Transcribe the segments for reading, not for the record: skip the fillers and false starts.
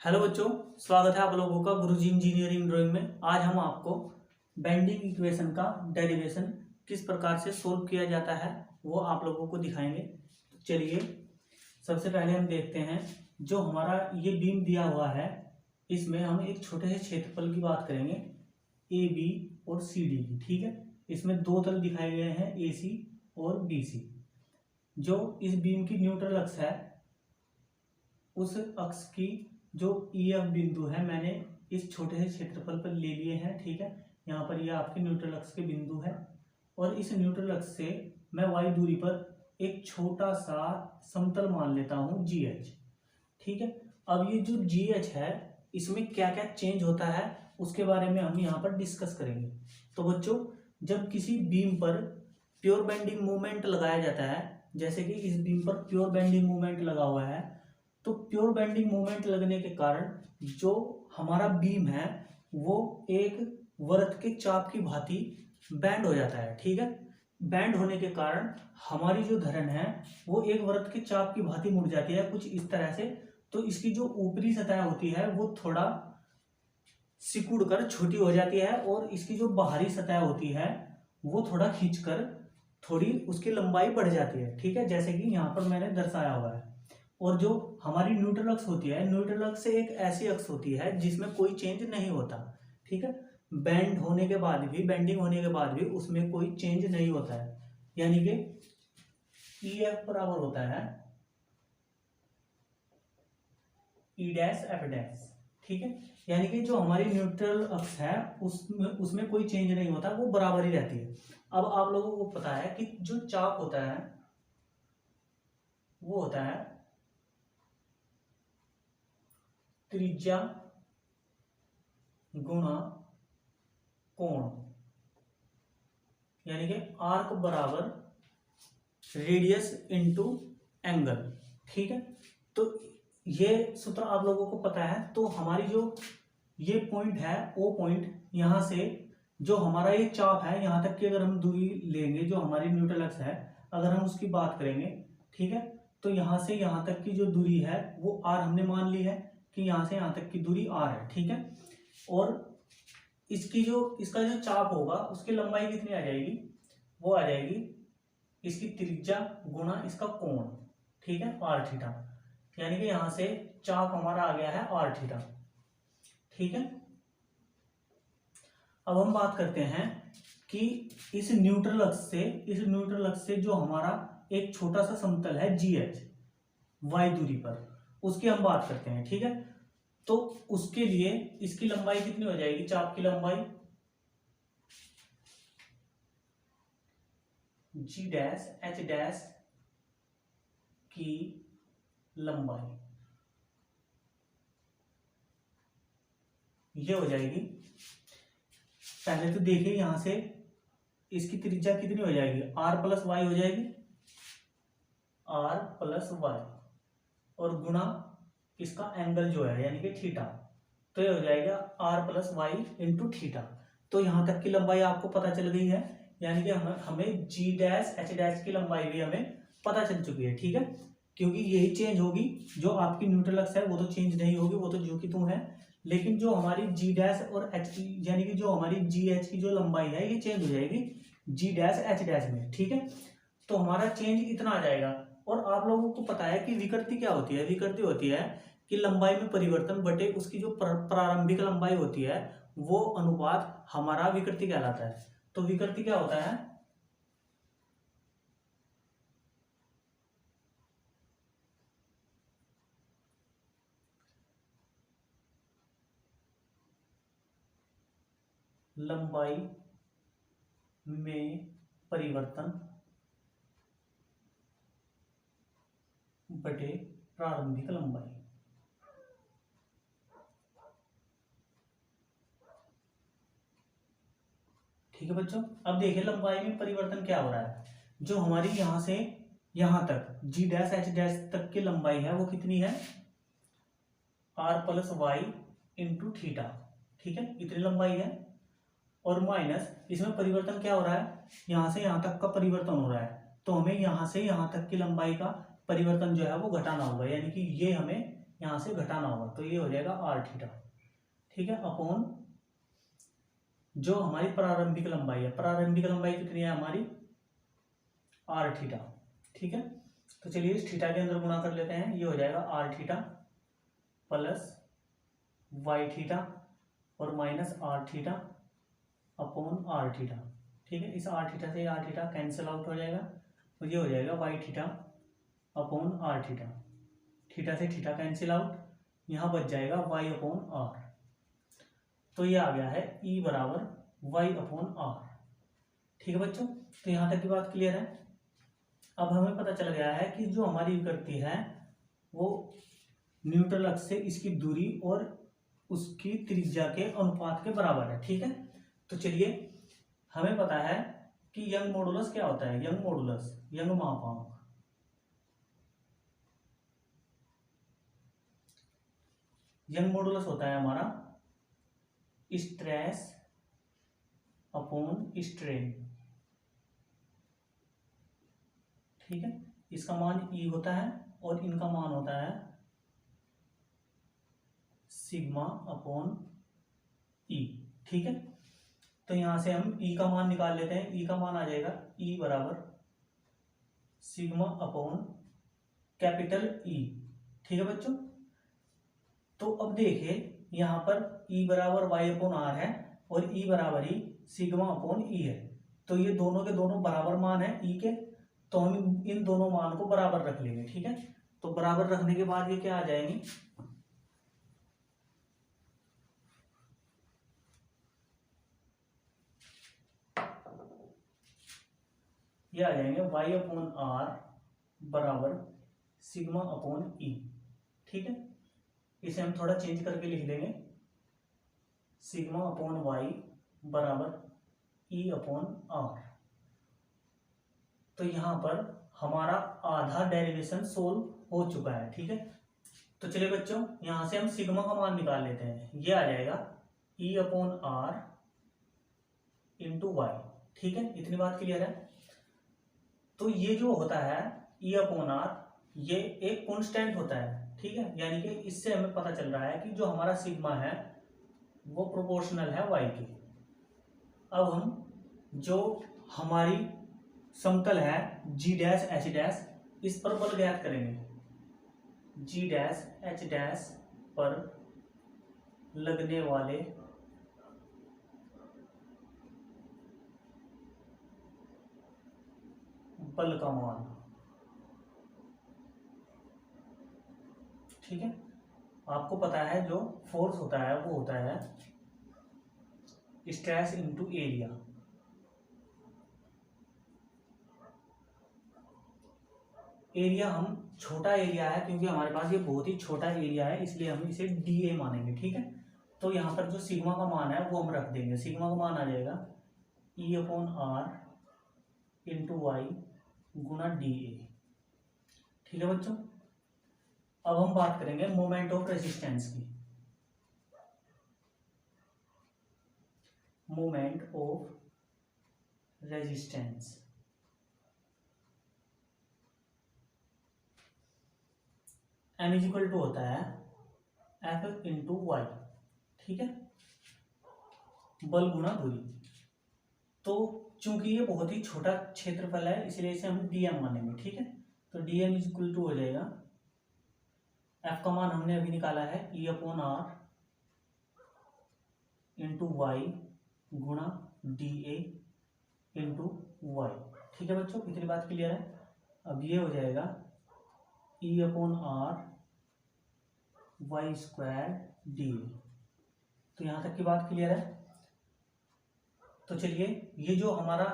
Hello बच्चों, स्वागत है आप लोगों का गुरुजी इंजीनियरिंग ड्राइंग में। आज हम आपको बेंडिंग इक्वेशन का डेरिवेशन किस प्रकार से सोल्व किया जाता है वो आप लोगों को दिखाएंगे। तो चलिए सबसे पहले हम देखते हैं, जो हमारा ये बीम दिया हुआ है इसमें हम एक छोटे से क्षेत्रफल की बात करेंगे, ए बी और सी डी की। ठीक है, इसमें दो तल दिखाए गए हैं, ए सी और बी सी। जो इस बीम की न्यूट्रल अक्ष है, उस अक्ष की जो ई एफ बिंदु है मैंने इस छोटे से क्षेत्रफल पर ले लिए हैं। ठीक है, यहाँ पर ये आपके न्यूट्रल अक्ष के बिंदु है और इस न्यूट्रल अक्ष से मैं वाई दूरी पर एक छोटा सा समतल मान लेता हूँ जी एच। ठीक है, अब ये जो जी एच है इसमें क्या क्या चेंज होता है उसके बारे में हम यहाँ पर डिस्कस करेंगे। तो बच्चों, जब किसी बीम पर प्योर बेंडिंग मोमेंट लगाया जाता है, जैसे कि इस बीम पर प्योर बेंडिंग मोमेंट लगा हुआ है, तो प्योर बेंडिंग मोमेंट लगने के कारण जो हमारा बीम है वो एक वृत्त के चाप की भांति बैंड हो जाता है। ठीक है, बैंड होने के कारण हमारी जो धरण है वो एक वृत्त के चाप की भांति मुड़ जाती है कुछ इस तरह से। तो इसकी जो ऊपरी सतह होती है वो थोड़ा सिकुड़ कर छोटी हो जाती है और इसकी जो बाहरी सतह होती है वो थोड़ा खींचकर थोड़ी उसकी लंबाई बढ़ जाती है। ठीक है, जैसे कि यहाँ पर मैंने दर्शाया हुआ है। और जो हमारी न्यूट्रल अक्ष होती है, न्यूट्रल अक्ष एक ऐसी अक्ष होती है जिसमें कोई चेंज नहीं होता। ठीक है, बेंडिंग होने के बाद भी उसमें कोई चेंज नहीं होता है, यानी कि ई एफ बराबर होता है ई डैश एफ डैश। ठीक है, यानी कि जो हमारी न्यूट्रल अक्ष है उसमें कोई चेंज नहीं होता, वो बराबर ही रहती है। अब आप लोगों को पता है कि जो चाप होता है वो होता है त्रिज्या गुणा कोण, यानी कि आर्क बराबर रेडियस इनटू एंगल। ठीक है, तो ये सूत्र आप लोगों को पता है। तो हमारी जो ये पॉइंट है ओ पॉइंट, यहां से जो हमारा ये चाप है यहां तक की अगर हम दूरी लेंगे, जो हमारी न्यूट्रल अक्ष है अगर हम उसकी बात करेंगे, ठीक है, तो यहां से यहां तक की जो दूरी है वो आर हमने मान ली है कि यहां से यहां तक की दूरी आर है। ठीक है, और इसका जो चाप होगा उसकी लंबाई कितनी आ जाएगी, वो आ जाएगी इसकी त्रिज्या गुणा इसका कोण। ठीक है, आर थीटा, यानी कि यहां से चाप हमारा आ गया है आर थीटा। ठीक है, अब हम बात करते हैं कि इस न्यूट्रल अक्ष से जो हमारा एक छोटा सा समतल है जी एच वाई दूरी पर, उसकी हम बात करते हैं। ठीक है, तो उसके लिए इसकी लंबाई कितनी हो जाएगी, चाप की लंबाई जी डैश एच डैश की लंबाई ये हो जाएगी। पहले तो देखिए यहां से इसकी त्रिज्या कितनी हो जाएगी, आर प्लस वाई हो जाएगी, आर प्लस वाई, और गुणा इसका एंगल जो है यानी कि थीटा, तो ये हो जाएगा r plus y into theta. तो यहां तक की लंबाई आपको पता चल गई है, यानी कि हमें जी डैश एच डैश की लंबाई भी हमें पता चल चुकी है। ठीक है, क्योंकि यही चेंज होगी, जो आपकी न्यूट्रल अक्ष है वो तो चेंज नहीं होगी, वो तो जो की तुम है, लेकिन जो हमारी जी डैश और एच यानी कि जो हमारी जी एच की जो लंबाई है ये चेंज हो जाएगी जी डैश एच डैश में। ठीक है, तो हमारा चेंज इतना आ जाएगा। और आप लोगों को पता है कि विकृति क्या होती है, विकृति होती है कि लंबाई में परिवर्तन बटे उसकी जो प्रारंभिक लंबाई होती है वो अनुपात हमारा विकृति कहलाता है। तो विकृति क्या होता है, लंबाई में परिवर्तन बटे प्रारंभिक लंबाई। ठीक है बच्चों, अब देखिए लंबाई में परिवर्तन क्या हो रहा है। जो हमारी यहां से यहां तक जी डैश एच डैश तक की लंबाई है वो कितनी है, r plus y into theta. ठीक है, इतनी लंबाई है, और माइनस इसमें परिवर्तन क्या हो रहा है, यहां से यहां तक का परिवर्तन हो रहा है, तो हमें यहां से यहां तक की लंबाई का परिवर्तन जो है वो घटाना होगा, यानी कि ये हमें यहाँ से घटाना होगा, तो ये हो जाएगा आर थीटा, ठीक है, अपॉन जो हमारी प्रारंभिक लंबाई है, प्रारंभिक लंबाई कितनी है हमारी, आर थीटा, ठीक है। तो चलिए इस थीटा के अंदर गुणा कर लेते हैं, ये हो जाएगा r theta plus y theta और minus r theta upon r theta, ठीक है। इस आर थीटा से आर थीटा कैंसिल आउट हो जाएगा, तो ये हो जाएगा y theta upon r theta, theta से थीटा कैंसिल आउट, यहाँ बच जाएगा वाई अपॉन आर, तो ये आ गया है ई बराबर वाई अपॉन आर, ठीक है बच्चों। तो यहाँ तक की बात क्लियर है। अब हमें पता चल गया है कि जो हमारी विकृति है वो न्यूट्रल अक्ष से इसकी दूरी और उसकी त्रिज्या के अनुपात के बराबर है, ठीक है। तो चलिए हमें पता है कि यंग मॉडुलस क्या होता है, यंग मॉडुलस, यंग मापांक, यंग मॉडुलस होता है हमारा स्ट्रेस अपॉन स्ट्रेन, ठीक है। इसका मान ई होता है और इनका मान होता है सिग्मा अपॉन ई, ठीक है। तो यहां से हम ई का मान निकाल लेते हैं, ई का मान आ जाएगा ई बराबर सिग्मा अपॉन कैपिटल ई, ठीक है बच्चों। तो अब देखिए यहाँ पर ई बराबर वाई अपॉन आर है और ई बराबर ही सिग्मा अपॉन ई है, तो ये दोनों के दोनों बराबर मान है ई के, तो हम इन दोनों मान को बराबर रख लेंगे, ठीक है। तो बराबर रखने के बाद ये क्या आ जाएंगे, ये आ जाएंगे वाई अपॉन आर बराबर सिग्मा अपॉन ई, ठीक है। इसे हम थोड़ा चेंज करके लिख देंगे, सिग्मा अपॉन वाई बराबर ई अपॉन आर। तो यहां पर हमारा आधा डेरिवेशन सोल्व हो चुका है, ठीक है। तो चलिए बच्चों यहां से हम सिग्मा का मान निकाल लेते हैं, ये आ जाएगा e upon r into y, ठीक है। इतनी बात क्लियर है। तो ये जो होता है ई अपॉन आर, ये एक कांस्टेंट होता है, ठीक है, यानी कि इससे हमें पता चल रहा है कि जो हमारा सिग्मा है वो प्रोपोर्शनल है वाई के। अब हम जो हमारी समतल है जी डैश एच डैश, इस पर बल ज्ञात करेंगे, जी डैश एच डैश पर लगने वाले बल का मान, ठीक है। आपको पता है जो फोर्स होता है वो होता है स्ट्रेस इनटू एरिया, एरिया हम छोटा एरिया है क्योंकि हमारे पास ये बहुत ही छोटा एरिया है, इसलिए हम इसे डी ए मानेंगे, ठीक है। तो यहाँ पर जो सिग्मा का मान है वो हम रख देंगे, सिग्मा का मान आ जाएगा e upon r into y गुना डी ए, ठीक है बच्चों। अब हम बात करेंगे मोमेंट ऑफ रेजिस्टेंस की, moment of resistance, m is equal to होता है एफ इंटू वाई, ठीक है, बल गुना दूरी। तो चूंकि ये बहुत ही छोटा क्षेत्रफल है इसलिए इसे हम डीएम मानेंगे, ठीक है। तो डीएम इज इक्वल टू हो जाएगा, एफ का मान हमने अभी निकाला है e upon r into y गुणा डी ए इंटू वाई, ठीक है बच्चों, इतनी बात क्लियर है। अब ये हो जाएगा e upon r y square d a, तो यहां तक की बात क्लियर है। तो चलिए ये जो हमारा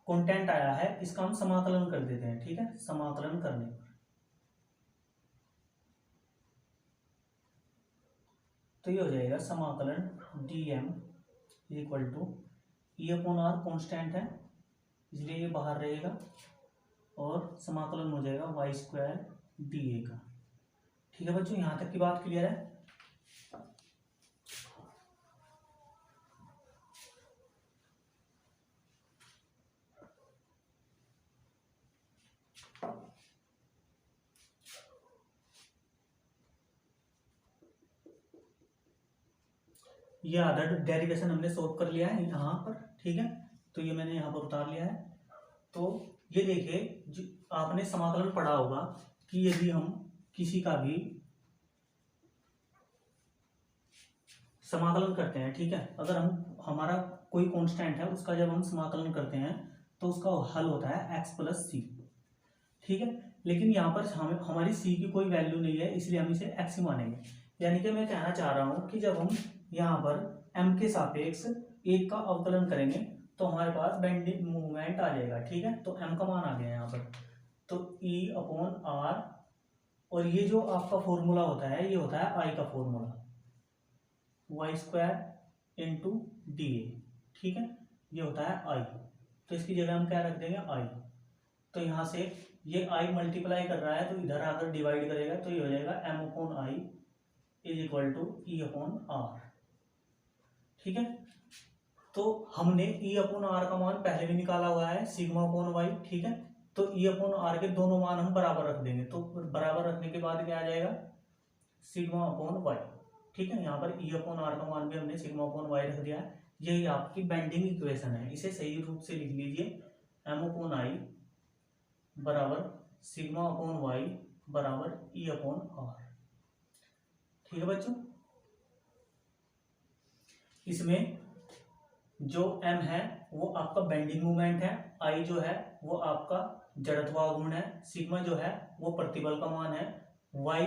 कंटेंट आया है इसका हम समाकलन कर देते हैं, ठीक है। समाकलन करने पर तो ये हो जाएगा समाकलन d m equal to e upon r constant है इसलिए ये बाहर रहेगा और समाकलन हो जाएगा वाई स्क्वायर डी ए का, ठीक है बच्चों, यहां तक की बात क्लियर है। ये आधा डेरिवेशन हमने सोल्व कर लिया है यहाँ पर, ठीक है। तो ये मैंने यहाँ पर उतार लिया है। तो ये देखिए, आपने समाकलन पढ़ा होगा कि यदि हम किसी का भी समाकलन करते हैं, ठीक है, अगर हमारा कोई कांस्टेंट है उसका जब हम समाकलन करते हैं तो उसका हल होता है x प्लस सी, ठीक है। लेकिन यहाँ पर हमारी c की कोई वैल्यू नहीं है, इसलिए हम इसे x ही मानेंगे। यानी कि मैं कहना चाह रहा हूँ कि जब हम यहाँ पर m के सापेक्ष एक का अवकलन करेंगे तो हमारे पास बेंडिंग मूवमेंट आ जाएगा, ठीक है। तो m का मान आ गया यहाँ पर, तो e अपॉन r, और ये जो आपका फॉर्मूला होता है ये होता है I का formula, y square into d a, ठीक है, ये होता है I। तो इसकी जगह हम क्या रख देंगे, I। तो यहाँ से ये I मल्टीप्लाई कर रहा है तो इधर आकर डिवाइड करेगा तो ये हो जाएगा m upon I is equal to E upon R, ठीक है। तो हमने E अपॉन R का मान पहले भी निकाला हुआ है, सिग्मा अपॉन वाई, ठीक है। तो E अपॉन R के दोनों मान हम बराबर रख देंगे, तो बराबर रखने के बाद क्या आ जाएगा, सिग्मा अपॉन वाई, ठीक है। यहाँ पर E अपॉन R का मान भी हमने सिग्मा अपॉन वाई रख दिया है। यही आपकी बेंडिंग इक्वेशन है, इसे सही रूप से लिख लीजिए, m अपॉन I बराबर सिग्मा अपॉन वाई बराबर E अपॉन R, ठीक है बच्चों। इसमें जो m है वो आपका बेंडिंग मोमेंट है, I जो है वो आपका जड़त्वाघूर्ण है, सिग्मा जो है वो प्रतिबल का मान है, y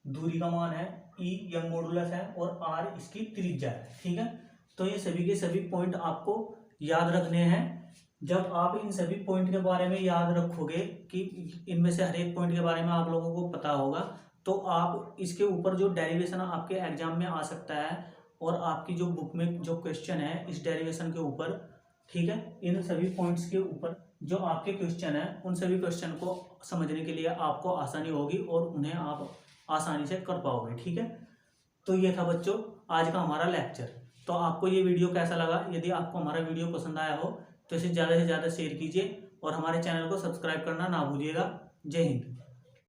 दूरी का मान है, E यंग मॉडुलस है और R इसकी त्रिज्या है, ठीक है। तो ये सभी के सभी पॉइंट आपको याद रखने हैं। जब आप इन सभी पॉइंट के बारे में याद रखोगे कि इनमें से हर एक पॉइंट के बारे में आप लोगों को पता होगा, तो आप इसके ऊपर जो डेरिवेशन आपके एग्जाम में आ सकता है और आपकी जो बुक में जो क्वेश्चन है इस डेरिवेशन के ऊपर, ठीक है, इन सभी पॉइंट्स के ऊपर जो आपके क्वेश्चन है उन सभी क्वेश्चन को समझने के लिए आपको आसानी होगी और उन्हें आप आसानी से कर पाओगे, ठीक है। तो ये था बच्चों आज का हमारा लेक्चर। तो आपको ये वीडियो कैसा लगा? यदि आपको हमारा वीडियो पसंद आया हो तो इसे ज़्यादा से ज़्यादा शेयर कीजिए और हमारे चैनल को सब्सक्राइब करना ना भूलिएगा। जय हिंद।